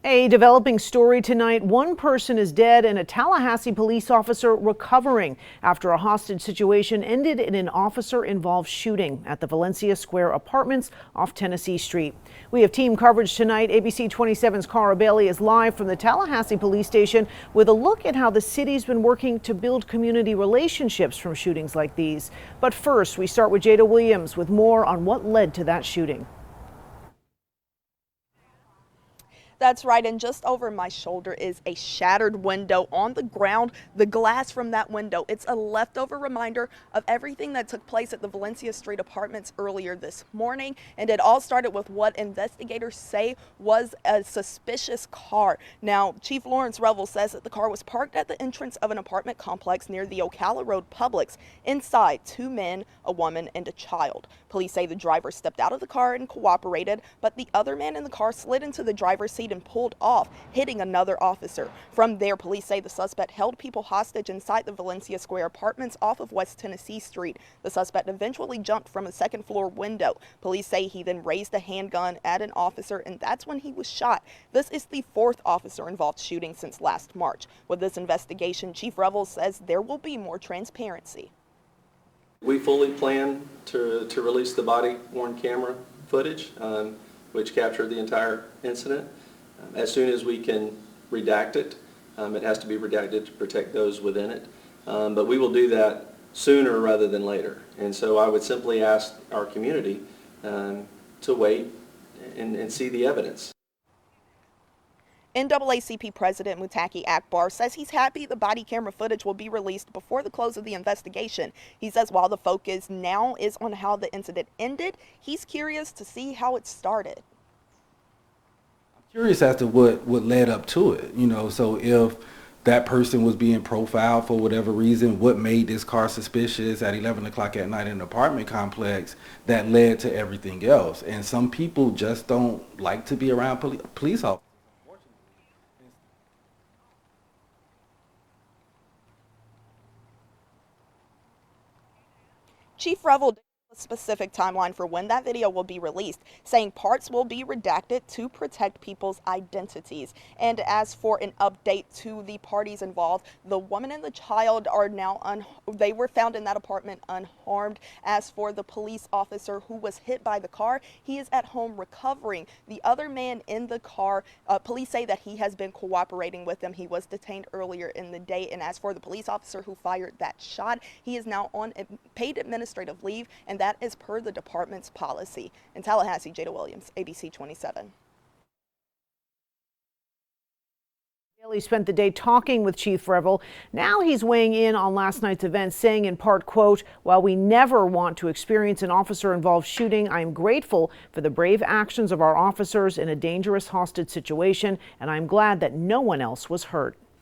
A developing story tonight. One person is dead and a Tallahassee police officer recovering after a hostage situation ended in an officer-involved shooting at the Valencia Square Apartments off Tennessee Street. We have team coverage tonight. ABC 27's Cara Bailey is live from the Tallahassee Police Station with a look at how the city's been working to build community relationships from shootings like these. But first, we start with Jada Williams with more on what led to that shooting. That's right, and just over my shoulder is a shattered window on the ground. The glass from that window, it's a leftover reminder of everything that took place at the Valencia Street Apartments earlier this morning. And it all started with what investigators say was a suspicious car. Now, Chief Lawrence Revel says that the car was parked at the entrance of an apartment complex near the Ocala Road Publix. Inside, 2 men, a woman, and a child. Police say the driver stepped out of the car and cooperated, but the other man in the car slid into the driver's seat and pulled off, hitting another officer. From there, police say the suspect held people hostage inside the Valencia Square Apartments off of West Tennessee Street. The suspect eventually jumped from a second-floor window. Police say he then raised a handgun at an officer, and that's when he was shot. This is the 4th officer-involved shooting since last March. With this investigation, Chief Revel says there will be more transparency. We fully plan to release the body-worn camera footage, which captured the entire incident. As soon as we can redact it, it has to be redacted to protect those within it. But we will do that sooner rather than later. And so I would simply ask our community to wait and see the evidence. NAACP President Mutaki Akbar says he's happy the body camera footage will be released before the close of the investigation. He says while the focus now is on how the incident ended, he's curious to see how it started. Curious as to what led up to it, so if that person was being profiled for whatever reason, what made this car suspicious at 11 o'clock at night in an apartment complex that led to everything else. And some people just don't like to be around police officers. Chief Revel gave a specific timeline for when that video will be released, saying parts will be redacted to protect people's identities. And as for an update to the parties involved, the woman and the child are now they were found in that apartment unharmed. As for the police officer who was hit by the car, he is at home recovering. The other man in the car, police say that he has been cooperating with them. He was detained earlier in the day. And as for the police officer who fired that shot, he is now on paid administrative leave, and that is per the department's policy. In Tallahassee, Jada Williams, ABC 27. Bailey spent the day talking with Chief Revel. Now he's weighing in on last night's event, saying in part, quote, "While we never want to experience an officer-involved shooting, I am grateful for the brave actions of our officers in a dangerous hostage situation, and I'm glad that no one else was hurt."